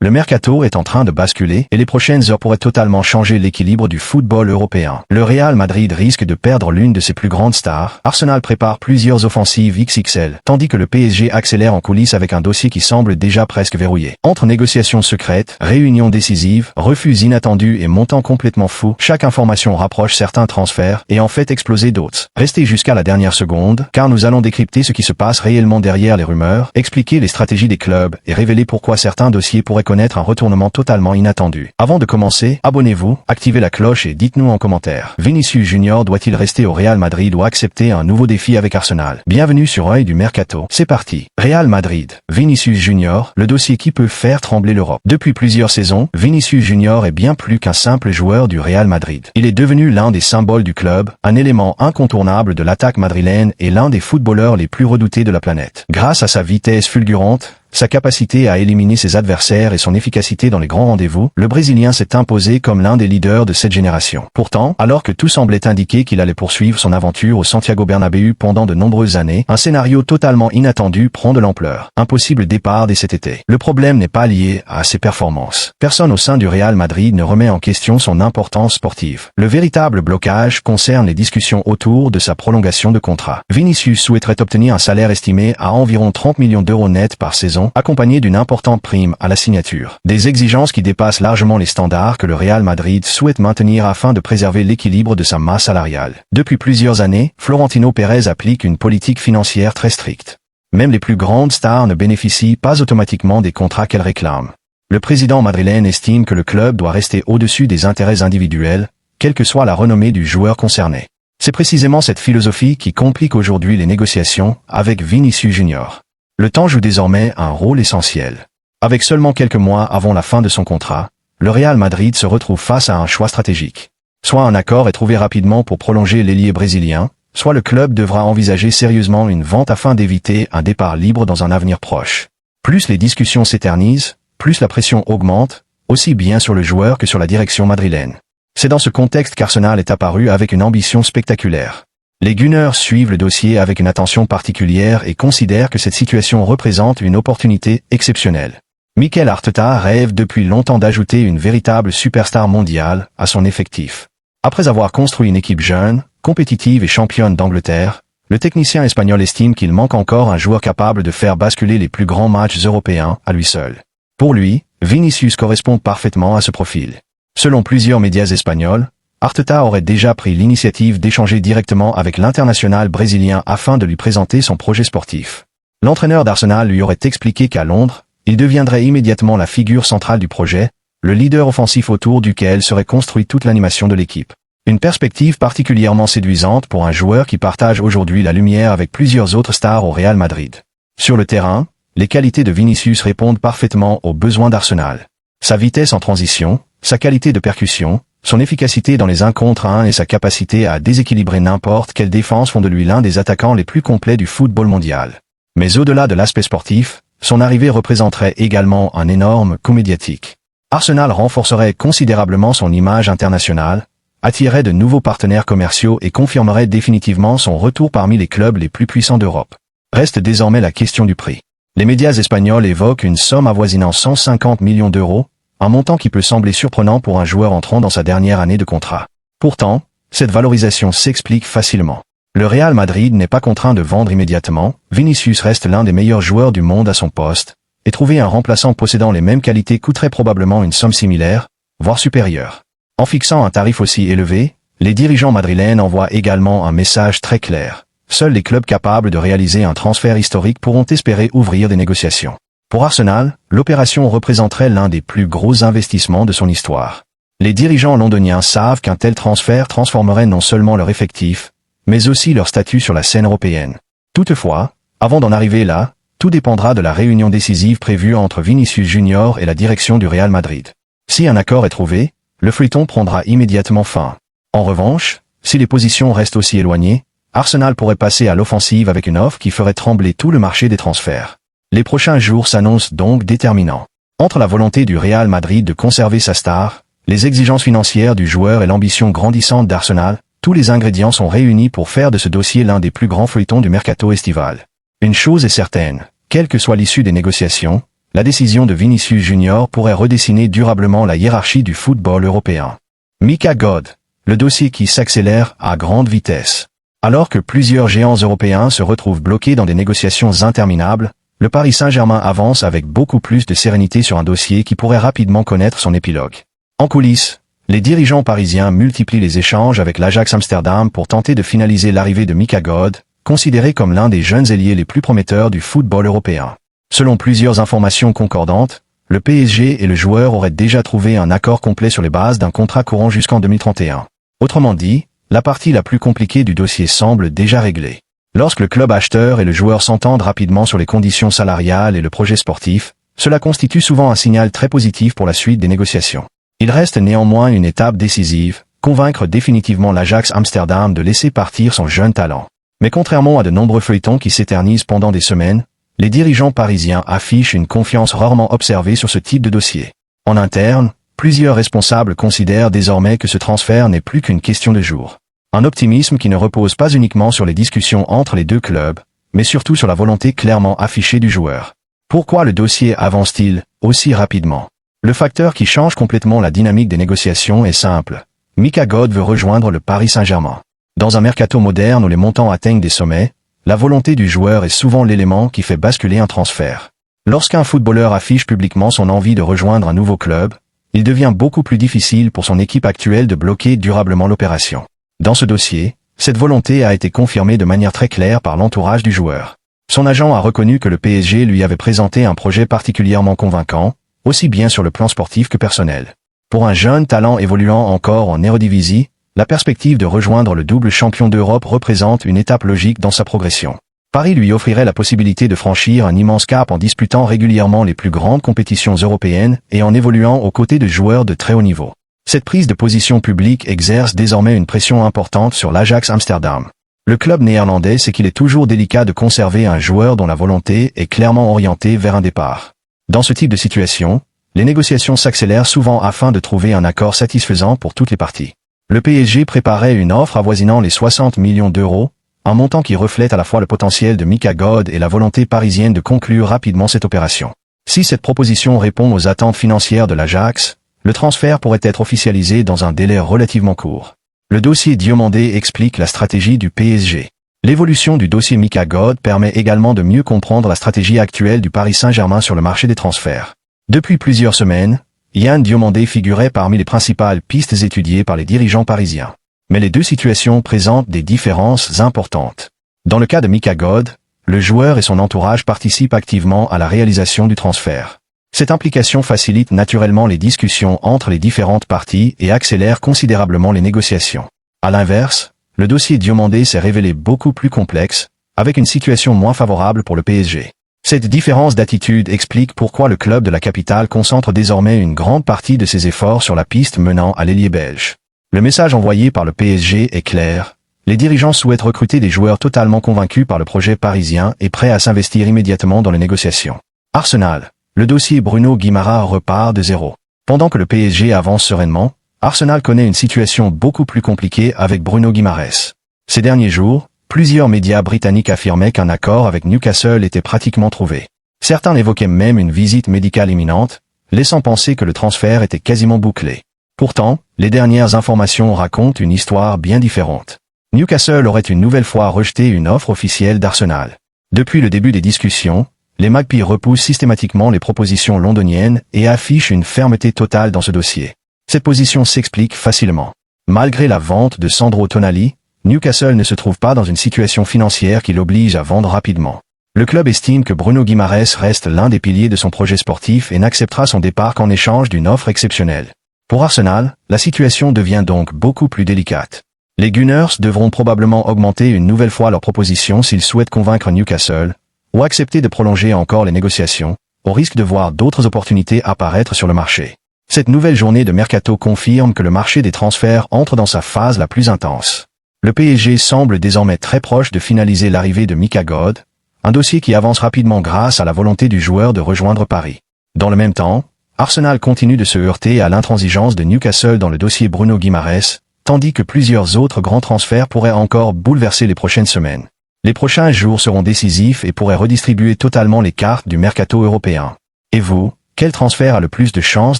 Le mercato est en train de basculer et les prochaines heures pourraient totalement changer l'équilibre du football européen. Le Real Madrid risque de perdre l'une de ses plus grandes stars. Arsenal prépare plusieurs offensives XXL, tandis que le PSG accélère en coulisses avec un dossier qui semble déjà presque verrouillé. Entre négociations secrètes, réunions décisives, refus inattendus et montants complètement fous, chaque information rapproche certains transferts et en fait exploser d'autres. Restez jusqu'à la dernière seconde, car nous allons décrypter ce qui se passe réellement derrière les rumeurs, expliquer les stratégies des clubs et révéler pourquoi certains dossiers pourraient connaître un retournement totalement inattendu. Avant de commencer, abonnez-vous, activez la cloche et dites-nous en commentaire. Vinicius Junior doit-il rester au Real Madrid ou accepter un nouveau défi avec Arsenal? Bienvenue sur Œil du Mercato. C'est parti. Real Madrid. Vinicius Junior, le dossier qui peut faire trembler l'Europe. Depuis plusieurs saisons, Vinicius Junior est bien plus qu'un simple joueur du Real Madrid. Il est devenu l'un des symboles du club, un élément incontournable de l'attaque madrilène et l'un des footballeurs les plus redoutés de la planète. Grâce à sa vitesse fulgurante, sa capacité à éliminer ses adversaires et son efficacité dans les grands rendez-vous, le Brésilien s'est imposé comme l'un des leaders de cette génération. Pourtant, alors que tout semblait indiquer qu'il allait poursuivre son aventure au Santiago Bernabéu pendant de nombreuses années, un scénario totalement inattendu prend de l'ampleur. Un possible départ dès cet été. Le problème n'est pas lié à ses performances. Personne au sein du Real Madrid ne remet en question son importance sportive. Le véritable blocage concerne les discussions autour de sa prolongation de contrat. Vinicius souhaiterait obtenir un salaire estimé à environ 30 millions d'euros net par saison, accompagné d'une importante prime à la signature. Des exigences qui dépassent largement les standards que le Real Madrid souhaite maintenir afin de préserver l'équilibre de sa masse salariale. Depuis plusieurs années, Florentino Pérez applique une politique financière très stricte. Même les plus grandes stars ne bénéficient pas automatiquement des contrats qu'elles réclament. Le président madrilène estime que le club doit rester au-dessus des intérêts individuels, quelle que soit la renommée du joueur concerné. C'est précisément cette philosophie qui complique aujourd'hui les négociations avec Vinicius Junior. Le temps joue désormais un rôle essentiel. Avec seulement quelques mois avant la fin de son contrat, le Real Madrid se retrouve face à un choix stratégique. Soit un accord est trouvé rapidement pour prolonger l'ailier brésilien, soit le club devra envisager sérieusement une vente afin d'éviter un départ libre dans un avenir proche. Plus les discussions s'éternisent, plus la pression augmente, aussi bien sur le joueur que sur la direction madrilène. C'est dans ce contexte qu'Arsenal est apparu avec une ambition spectaculaire. Les Gunners suivent le dossier avec une attention particulière et considèrent que cette situation représente une opportunité exceptionnelle. Mikel Arteta rêve depuis longtemps d'ajouter une véritable superstar mondiale à son effectif. Après avoir construit une équipe jeune, compétitive et championne d'Angleterre, le technicien espagnol estime qu'il manque encore un joueur capable de faire basculer les plus grands matchs européens à lui seul. Pour lui, Vinicius correspond parfaitement à ce profil. Selon plusieurs médias espagnols, Arteta aurait déjà pris l'initiative d'échanger directement avec l'international brésilien afin de lui présenter son projet sportif. L'entraîneur d'Arsenal lui aurait expliqué qu'à Londres, il deviendrait immédiatement la figure centrale du projet, le leader offensif autour duquel serait construite toute l'animation de l'équipe. Une perspective particulièrement séduisante pour un joueur qui partage aujourd'hui la lumière avec plusieurs autres stars au Real Madrid. Sur le terrain, les qualités de Vinicius répondent parfaitement aux besoins d'Arsenal. Sa vitesse en transition, sa qualité de percussion, son efficacité dans les 1 contre 1 et sa capacité à déséquilibrer n'importe quelle défense font de lui l'un des attaquants les plus complets du football mondial. Mais au-delà de l'aspect sportif, son arrivée représenterait également un énorme coup médiatique. Arsenal renforcerait considérablement son image internationale, attirerait de nouveaux partenaires commerciaux et confirmerait définitivement son retour parmi les clubs les plus puissants d'Europe. Reste désormais la question du prix. Les médias espagnols évoquent une somme avoisinant 150 millions d'euros, un montant qui peut sembler surprenant pour un joueur entrant dans sa dernière année de contrat. Pourtant, cette valorisation s'explique facilement. Le Real Madrid n'est pas contraint de vendre immédiatement, Vinicius reste l'un des meilleurs joueurs du monde à son poste, et trouver un remplaçant possédant les mêmes qualités coûterait probablement une somme similaire, voire supérieure. En fixant un tarif aussi élevé, les dirigeants madrilènes envoient également un message très clair. Seuls les clubs capables de réaliser un transfert historique pourront espérer ouvrir des négociations. Pour Arsenal, l'opération représenterait l'un des plus gros investissements de son histoire. Les dirigeants londoniens savent qu'un tel transfert transformerait non seulement leur effectif, mais aussi leur statut sur la scène européenne. Toutefois, avant d'en arriver là, tout dépendra de la réunion décisive prévue entre Vinicius Junior et la direction du Real Madrid. Si un accord est trouvé, le feuilleton prendra immédiatement fin. En revanche, si les positions restent aussi éloignées, Arsenal pourrait passer à l'offensive avec une offre qui ferait trembler tout le marché des transferts. Les prochains jours s'annoncent donc déterminants. Entre la volonté du Real Madrid de conserver sa star, les exigences financières du joueur et l'ambition grandissante d'Arsenal, tous les ingrédients sont réunis pour faire de ce dossier l'un des plus grands feuilletons du mercato estival. Une chose est certaine, quelle que soit l'issue des négociations, la décision de Vinicius Junior pourrait redessiner durablement la hiérarchie du football européen. Mika God, le dossier qui s'accélère à grande vitesse. Alors que plusieurs géants européens se retrouvent bloqués dans des négociations interminables, le Paris Saint-Germain avance avec beaucoup plus de sérénité sur un dossier qui pourrait rapidement connaître son épilogue. En coulisses, les dirigeants parisiens multiplient les échanges avec l'Ajax Amsterdam pour tenter de finaliser l'arrivée de Mika God, considéré comme l'un des jeunes ailiers les plus prometteurs du football européen. Selon plusieurs informations concordantes, le PSG et le joueur auraient déjà trouvé un accord complet sur les bases d'un contrat courant jusqu'en 2031. Autrement dit, la partie la plus compliquée du dossier semble déjà réglée. Lorsque le club acheteur et le joueur s'entendent rapidement sur les conditions salariales et le projet sportif, cela constitue souvent un signal très positif pour la suite des négociations. Il reste néanmoins une étape décisive, convaincre définitivement l'Ajax Amsterdam de laisser partir son jeune talent. Mais contrairement à de nombreux feuilletons qui s'éternisent pendant des semaines, les dirigeants parisiens affichent une confiance rarement observée sur ce type de dossier. En interne, plusieurs responsables considèrent désormais que ce transfert n'est plus qu'une question de jours. Un optimisme qui ne repose pas uniquement sur les discussions entre les deux clubs, mais surtout sur la volonté clairement affichée du joueur. Pourquoi le dossier avance-t-il aussi rapidement? Le facteur qui change complètement la dynamique des négociations est simple. Mika God veut rejoindre le Paris Saint-Germain. Dans un mercato moderne où les montants atteignent des sommets, la volonté du joueur est souvent l'élément qui fait basculer un transfert. Lorsqu'un footballeur affiche publiquement son envie de rejoindre un nouveau club, il devient beaucoup plus difficile pour son équipe actuelle de bloquer durablement l'opération. Dans ce dossier, cette volonté a été confirmée de manière très claire par l'entourage du joueur. Son agent a reconnu que le PSG lui avait présenté un projet particulièrement convaincant, aussi bien sur le plan sportif que personnel. Pour un jeune talent évoluant encore en Eredivisie, la perspective de rejoindre le double champion d'Europe représente une étape logique dans sa progression. Paris lui offrirait la possibilité de franchir un immense cap en disputant régulièrement les plus grandes compétitions européennes et en évoluant aux côtés de joueurs de très haut niveau. Cette prise de position publique exerce désormais une pression importante sur l'Ajax Amsterdam. Le club néerlandais sait qu'il est toujours délicat de conserver un joueur dont la volonté est clairement orientée vers un départ. Dans ce type de situation, les négociations s'accélèrent souvent afin de trouver un accord satisfaisant pour toutes les parties. Le PSG préparait une offre avoisinant les 60 millions d'euros, un montant qui reflète à la fois le potentiel de Mika God et la volonté parisienne de conclure rapidement cette opération. Si cette proposition répond aux attentes financières de l'Ajax, le transfert pourrait être officialisé dans un délai relativement court. Le dossier Diomandé explique la stratégie du PSG. L'évolution du dossier Mika God permet également de mieux comprendre la stratégie actuelle du Paris Saint-Germain sur le marché des transferts. Depuis plusieurs semaines, Yann Diomandé figurait parmi les principales pistes étudiées par les dirigeants parisiens. Mais les deux situations présentent des différences importantes. Dans le cas de Mika God, le joueur et son entourage participent activement à la réalisation du transfert. Cette implication facilite naturellement les discussions entre les différentes parties et accélère considérablement les négociations. À l'inverse, le dossier Diomandé s'est révélé beaucoup plus complexe, avec une situation moins favorable pour le PSG. Cette différence d'attitude explique pourquoi le club de la capitale concentre désormais une grande partie de ses efforts sur la piste menant à l'ailier belge. Le message envoyé par le PSG est clair. Les dirigeants souhaitent recruter des joueurs totalement convaincus par le projet parisien et prêts à s'investir immédiatement dans les négociations. Arsenal. Le dossier Bruno Guimaraes repart de zéro. Pendant que le PSG avance sereinement, Arsenal connaît une situation beaucoup plus compliquée avec Bruno Guimaraes. Ces derniers jours, plusieurs médias britanniques affirmaient qu'un accord avec Newcastle était pratiquement trouvé. Certains évoquaient même une visite médicale imminente, laissant penser que le transfert était quasiment bouclé. Pourtant, les dernières informations racontent une histoire bien différente. Newcastle aurait une nouvelle fois rejeté une offre officielle d'Arsenal. Depuis le début des discussions, les Magpies repoussent systématiquement les propositions londoniennes et affichent une fermeté totale dans ce dossier. Cette position s'explique facilement. Malgré la vente de Sandro Tonali, Newcastle ne se trouve pas dans une situation financière qui l'oblige à vendre rapidement. Le club estime que Bruno Guimaraes reste l'un des piliers de son projet sportif et n'acceptera son départ qu'en échange d'une offre exceptionnelle. Pour Arsenal, la situation devient donc beaucoup plus délicate. Les Gunners devront probablement augmenter une nouvelle fois leur proposition s'ils souhaitent convaincre Newcastle, ou accepter de prolonger encore les négociations, au risque de voir d'autres opportunités apparaître sur le marché. Cette nouvelle journée de mercato confirme que le marché des transferts entre dans sa phase la plus intense. Le PSG semble désormais très proche de finaliser l'arrivée de Mika God, un dossier qui avance rapidement grâce à la volonté du joueur de rejoindre Paris. Dans le même temps, Arsenal continue de se heurter à l'intransigeance de Newcastle dans le dossier Bruno Guimaraes, tandis que plusieurs autres grands transferts pourraient encore bouleverser les prochaines semaines. Les prochains jours seront décisifs et pourraient redistribuer totalement les cartes du mercato européen. Et vous, quel transfert a le plus de chances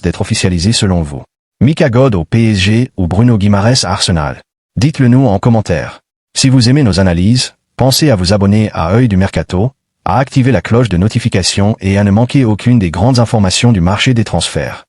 d'être officialisé selon vous? Mika God au PSG ou Bruno Guimaraes à Arsenal? Dites-le nous en commentaire. Si vous aimez nos analyses, pensez à vous abonner à Œil du Mercato, à activer la cloche de notification et à ne manquer aucune des grandes informations du marché des transferts.